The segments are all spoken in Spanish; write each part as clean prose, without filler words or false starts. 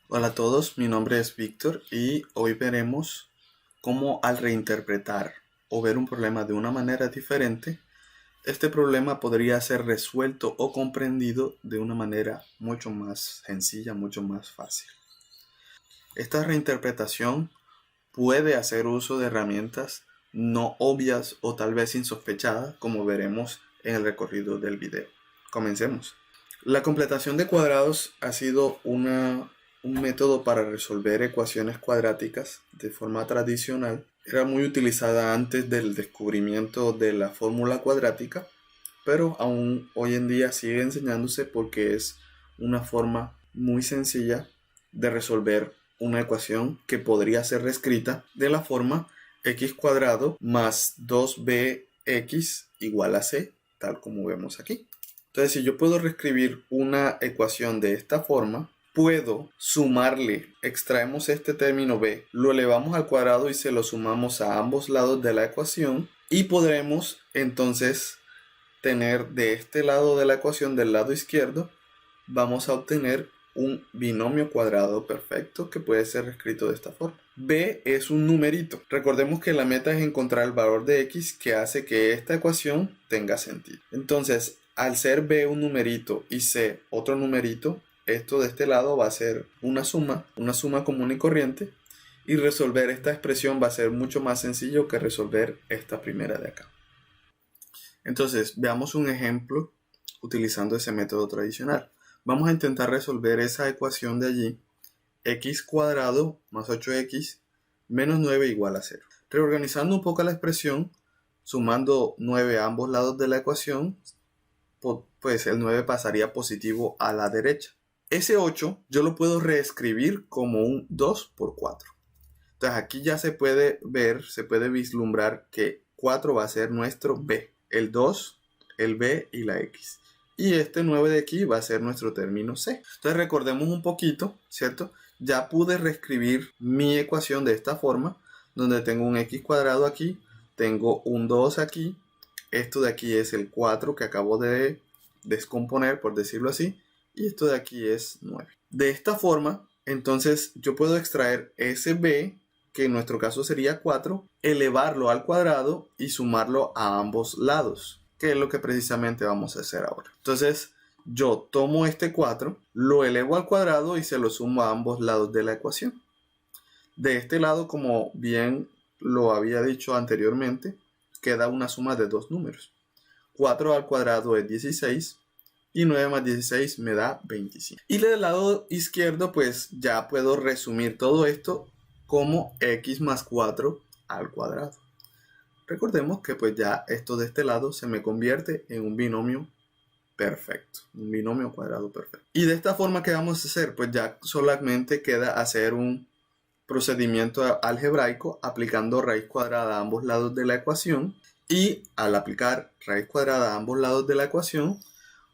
Hola a todos, mi nombre es Víctor y hoy veremos cómo al reinterpretar o ver un problema de una manera diferente, este problema podría ser resuelto o comprendido de una manera mucho más sencilla, mucho más fácil. Esta reinterpretación puede hacer uso de herramientas no obvias o tal vez insospechadas, como veremos en el recorrido del video. Comencemos. La completación de cuadrados ha sido un método para resolver ecuaciones cuadráticas de forma tradicional. Era muy utilizada antes del descubrimiento de la fórmula cuadrática, pero aún hoy en día sigue enseñándose porque es una forma muy sencilla de resolver una ecuación que podría ser reescrita de la forma x cuadrado más 2bx igual a c, tal como vemos aquí. Entonces, si yo puedo reescribir una ecuación de esta forma, puedo sumarle, extraemos este término b, lo elevamos al cuadrado y se lo sumamos a ambos lados de la ecuación y podremos entonces tener de este lado de la ecuación, del lado izquierdo, vamos a obtener un binomio cuadrado perfecto que puede ser escrito de esta forma. B es un numerito. Recordemos que la meta es encontrar el valor de x que hace que esta ecuación tenga sentido. Entonces, al ser B un numerito y C otro numerito, esto de este lado va a ser una suma común y corriente, y resolver esta expresión va a ser mucho más sencillo que resolver esta primera de acá. Entonces, veamos un ejemplo utilizando ese método tradicional. Vamos a intentar resolver esa ecuación de allí, x cuadrado más 8x menos 9 igual a 0. Reorganizando un poco la expresión, sumando 9 a ambos lados de la ecuación, pues el 9 pasaría positivo a la derecha. Ese 8 yo lo puedo reescribir como un 2 por 4. Entonces aquí ya se puede ver, se puede vislumbrar que 4 va a ser nuestro b, el 2, el b y la x. Y este 9 de aquí va a ser nuestro término c. Entonces recordemos un poquito, ¿cierto? Ya pude reescribir mi ecuación de esta forma, donde tengo un x cuadrado aquí, tengo un 2 aquí, esto de aquí es el 4 que acabo de descomponer, por decirlo así, y esto de aquí es 9. De esta forma, entonces yo puedo extraer ese b, que en nuestro caso sería 4, elevarlo al cuadrado y sumarlo a ambos lados, que es lo que precisamente vamos a hacer ahora. Entonces yo tomo este 4, lo elevo al cuadrado y se lo sumo a ambos lados de la ecuación. De este lado, como bien lo había dicho anteriormente, queda una suma de dos números. 4 al cuadrado es 16 y 9 más 16 me da 25. Y del lado izquierdo, pues ya puedo resumir todo esto como x más 4 al cuadrado. Recordemos que pues ya esto de este lado se me convierte en un binomio perfecto, un binomio cuadrado perfecto. Y de esta forma, ¿qué vamos a hacer? Pues ya solamente queda hacer un procedimiento algebraico aplicando raíz cuadrada a ambos lados de la ecuación, y al aplicar raíz cuadrada a ambos lados de la ecuación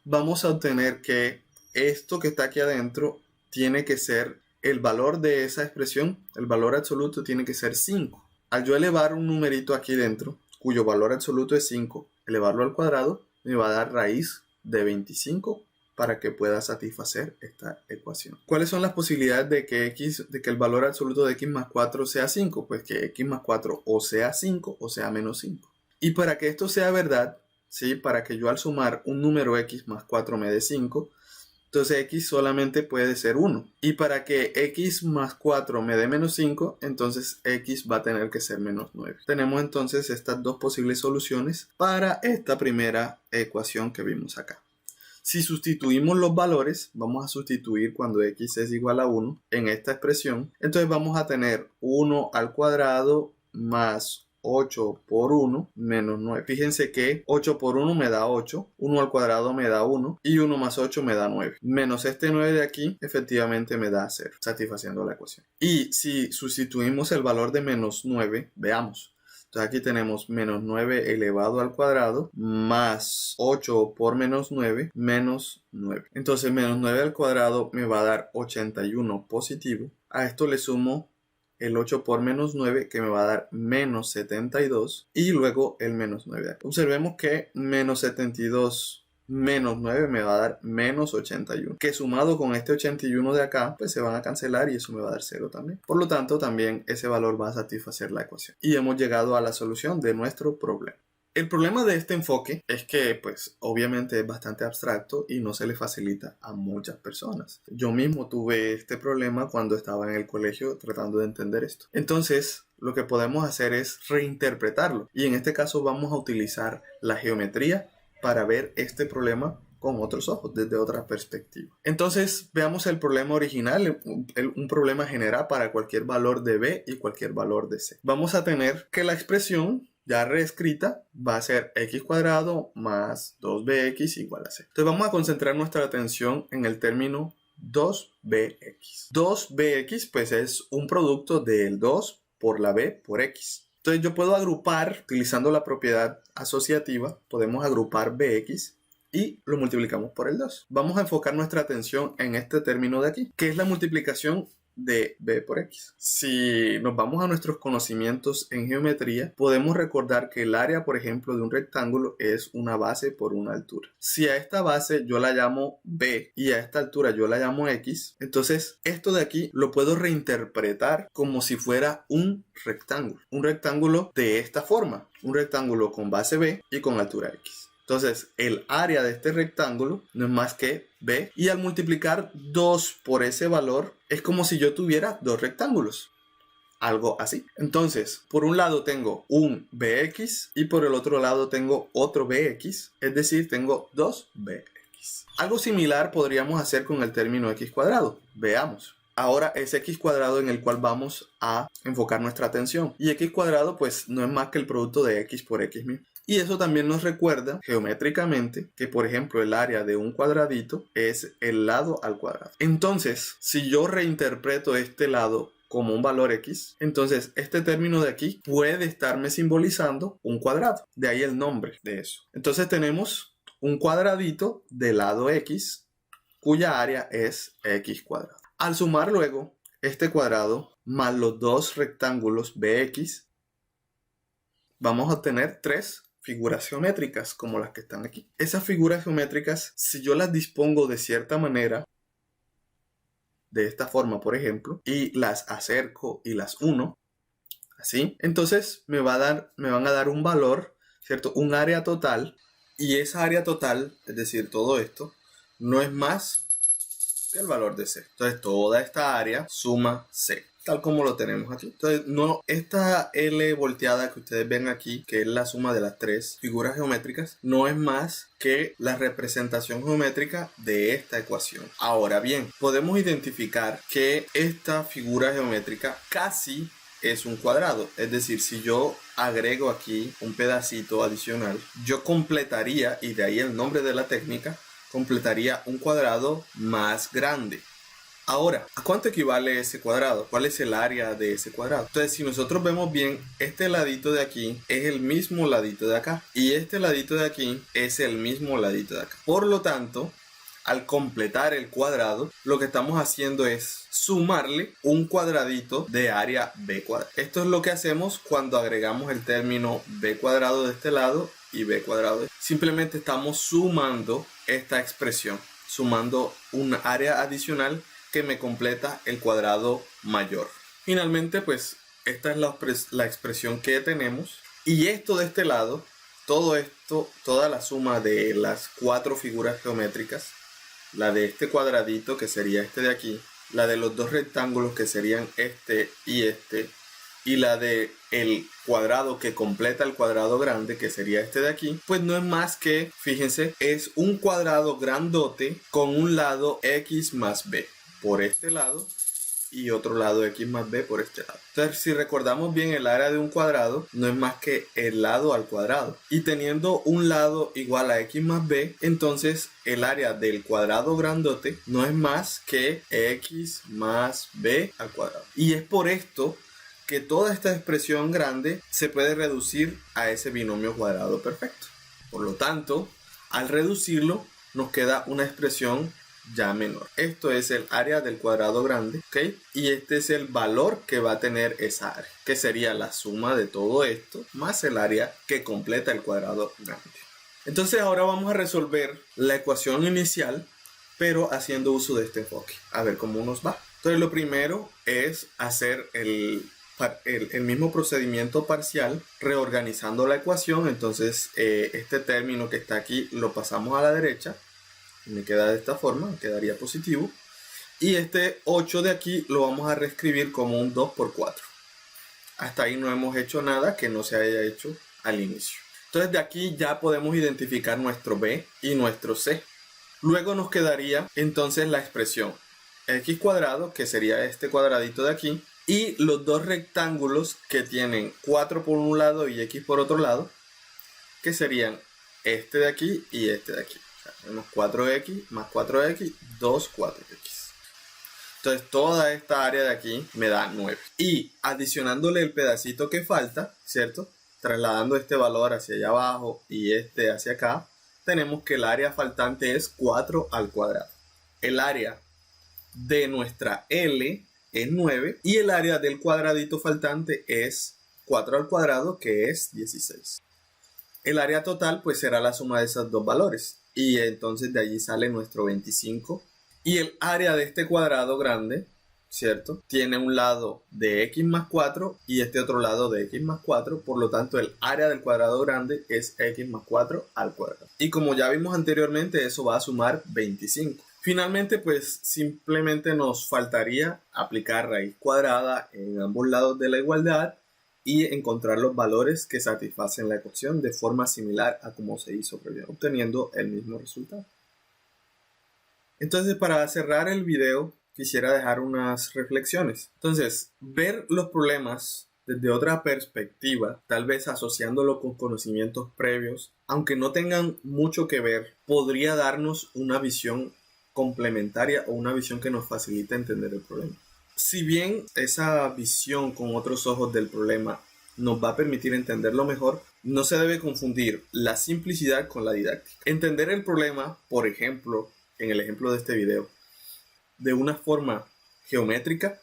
vamos a obtener que esto que está aquí adentro tiene que ser el valor de esa expresión, el valor absoluto tiene que ser 5. Al yo elevar un numerito aquí dentro, cuyo valor absoluto es 5, elevarlo al cuadrado, me va a dar raíz de 25 para que pueda satisfacer esta ecuación. ¿Cuáles son las posibilidades de que el valor absoluto de x más 4 sea 5? Pues que x más 4 o sea 5 o sea menos 5. Y para que esto sea verdad, ¿sí? Para que yo al sumar un número x más 4 me dé 5, entonces x solamente puede ser 1. Y para que x más 4 me dé menos 5, entonces x va a tener que ser menos 9. Tenemos entonces estas dos posibles soluciones para esta primera ecuación que vimos acá. Si sustituimos los valores, vamos a sustituir cuando x es igual a 1 en esta expresión. Entonces vamos a tener 1 al cuadrado más 8 por 1 menos 9. Fíjense que 8 por 1 me da 8, 1 al cuadrado me da 1 y 1 más 8 me da 9. Menos este 9 de aquí efectivamente me da 0, satisfaciendo la ecuación. Y si sustituimos el valor de menos 9, veamos. Entonces aquí tenemos menos 9 elevado al cuadrado más 8 por menos 9 menos 9. Entonces menos 9 al cuadrado me va a dar 81 positivo. A esto le sumo el 8 por menos 9 que me va a dar menos 72 y luego el menos 9. Observemos que menos 72 menos 9 me va a dar menos 81. Que sumado con este 81 de acá, pues se van a cancelar y eso me va a dar 0 también. Por lo tanto, también ese valor va a satisfacer la ecuación. Y hemos llegado a la solución de nuestro problema. El problema de este enfoque es que, pues, obviamente es bastante abstracto y no se le facilita a muchas personas. Yo mismo tuve este problema cuando estaba en el colegio tratando de entender esto. Entonces, lo que podemos hacer es reinterpretarlo. Y en este caso vamos a utilizar la geometría para ver este problema con otros ojos, desde otra perspectiva. Entonces, veamos el problema original, un problema general para cualquier valor de b y cualquier valor de c. Vamos a tener que la expresión ya reescrita va a ser x cuadrado más 2bx igual a c. Entonces vamos a concentrar nuestra atención en el término 2bx. 2bx pues es un producto del 2 por la b por x. Entonces yo puedo agrupar, utilizando la propiedad asociativa, podemos agrupar bx y lo multiplicamos por el 2. Vamos a enfocar nuestra atención en este término de aquí, que es la multiplicación de b por x. Si nos vamos a nuestros conocimientos en geometría, podemos recordar que el área, por ejemplo, de un rectángulo es una base por una altura. Si a esta base yo la llamo b y a esta altura yo la llamo x, entonces esto de aquí lo puedo reinterpretar como si fuera un rectángulo de esta forma, un rectángulo con base b y con altura x. Entonces, el área de este rectángulo no es más que b. Y al multiplicar 2 por ese valor, es como si yo tuviera dos rectángulos. Algo así. Entonces, por un lado tengo un bx y por el otro lado tengo otro bx. Es decir, tengo dos bx. Algo similar podríamos hacer con el término x cuadrado. Veamos. Ahora es x cuadrado en el cual vamos a enfocar nuestra atención. Y x cuadrado pues no es más que el producto de x por x mismo. Y eso también nos recuerda geométricamente que, por ejemplo, el área de un cuadradito es el lado al cuadrado. Entonces, si yo reinterpreto este lado como un valor x, entonces este término de aquí puede estarme simbolizando un cuadrado. De ahí el nombre de eso. Entonces tenemos un cuadradito de lado x cuya área es x cuadrado. Al sumar luego este cuadrado más los dos rectángulos bx, vamos a obtener tres figuras geométricas como las que están aquí. Esas figuras geométricas, si yo las dispongo de cierta manera, de esta forma por ejemplo, y las acerco y las uno, así, entonces me van a dar un valor, ¿cierto? Un área total, y esa área total, es decir, todo esto, no es más que el valor de c. Entonces toda esta área suma c, tal como lo tenemos aquí. Entonces, no, esta L volteada que ustedes ven aquí, que es la suma de las tres figuras geométricas, no es más que la representación geométrica de esta ecuación. Ahora bien, podemos identificar que esta figura geométrica casi es un cuadrado. Es decir, si yo agrego aquí un pedacito adicional, yo completaría, y de ahí el nombre de la técnica, completaría un cuadrado más grande. Ahora, ¿a cuánto equivale ese cuadrado? ¿Cuál es el área de ese cuadrado? Entonces, si nosotros vemos bien, este ladito de aquí es el mismo ladito de acá. Y este ladito de aquí es el mismo ladito de acá. Por lo tanto, al completar el cuadrado, lo que estamos haciendo es sumarle un cuadradito de área b cuadrado. Esto es lo que hacemos cuando agregamos el término b cuadrado de este lado y b cuadrado de este. Simplemente estamos sumando esta expresión, sumando un área adicional que me completa el cuadrado mayor. Finalmente, pues, esta es la expresión que tenemos. Y esto de este lado, todo esto, toda la suma de las cuatro figuras geométricas, la de este cuadradito, que sería este de aquí, la de los dos rectángulos, que serían este, y la de el cuadrado que completa el cuadrado grande, que sería este de aquí, pues no es más que, fíjense, es un cuadrado grandote con un lado x más b por este lado y otro lado x más b por este lado. Entonces, si recordamos bien, el área de un cuadrado no es más que el lado al cuadrado. Y teniendo un lado igual a x más b, entonces el área del cuadrado grandote no es más que x más b al cuadrado. Y es por esto que toda esta expresión grande se puede reducir a ese binomio cuadrado perfecto. Por lo tanto, al reducirlo, nos queda una expresión ya menor. Esto es el área del cuadrado grande, ¿ok? Y este es el valor que va a tener esa área, que sería la suma de todo esto más el área que completa el cuadrado grande. Entonces ahora vamos a resolver la ecuación inicial, pero haciendo uso de este enfoque. A ver cómo nos va. Entonces lo primero es hacer el mismo procedimiento parcial, reorganizando la ecuación. Entonces este término que está aquí lo pasamos a la derecha. Y me queda de esta forma, quedaría positivo. Y este 8 de aquí lo vamos a reescribir como un 2 por 4. Hasta ahí no hemos hecho nada que no se haya hecho al inicio. Entonces de aquí ya podemos identificar nuestro b y nuestro c. Luego nos quedaría entonces la expresión x cuadrado, que sería este cuadradito de aquí, y los dos rectángulos que tienen 4 por un lado y x por otro lado, que serían este de aquí y este de aquí. O sea, tenemos 4x más 4x, 2 4x. Entonces toda esta área de aquí me da 9. Y adicionándole el pedacito que falta, ¿cierto? Trasladando este valor hacia allá abajo y este hacia acá, tenemos que el área faltante es 4 al cuadrado. El área de nuestra L es 9 y el área del cuadradito faltante es 4 al cuadrado, que es 16. El área total pues será la suma de esos dos valores y entonces de allí sale nuestro 25. Y el área de este cuadrado grande, ¿cierto? Tiene un lado de x más 4 y este otro lado de x más 4. Por lo tanto, el área del cuadrado grande es x más 4 al cuadrado. Y como ya vimos anteriormente, eso va a sumar 25. Finalmente, pues simplemente nos faltaría aplicar raíz cuadrada en ambos lados de la igualdad y encontrar los valores que satisfacen la ecuación de forma similar a como se hizo previamente, obteniendo el mismo resultado. Entonces, para cerrar el video, quisiera dejar unas reflexiones. Entonces, ver los problemas desde otra perspectiva, tal vez asociándolo con conocimientos previos, aunque no tengan mucho que ver, podría darnos una visión complementaria o una visión que nos facilite entender el problema. Si bien esa visión con otros ojos del problema nos va a permitir entenderlo mejor, no se debe confundir la simplicidad con la didáctica. Entender el problema, por ejemplo, en el ejemplo de este video, de una forma geométrica,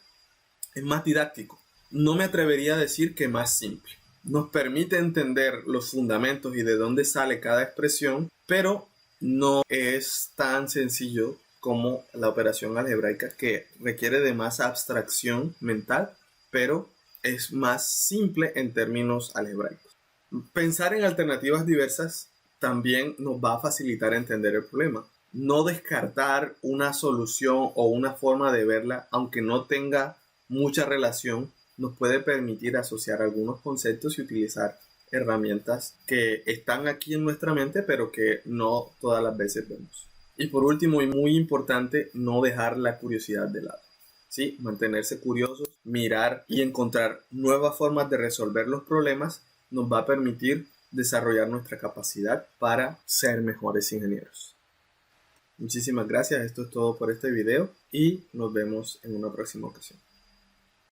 es más didáctico. No me atrevería a decir que más simple. Nos permite entender los fundamentos y de dónde sale cada expresión, pero no es tan sencillo como la operación algebraica, que requiere de más abstracción mental, pero es más simple en términos algebraicos. Pensar en alternativas diversas también nos va a facilitar entender el problema. No descartar una solución o una forma de verla, aunque no tenga mucha relación, nos puede permitir asociar algunos conceptos y utilizar herramientas que están aquí en nuestra mente, pero que no todas las veces vemos. Y por último, y muy importante, no dejar la curiosidad de lado. ¿Sí? Mantenerse curiosos, mirar y encontrar nuevas formas de resolver los problemas nos va a permitir desarrollar nuestra capacidad para ser mejores ingenieros. Muchísimas gracias, esto es todo por este video y nos vemos en una próxima ocasión.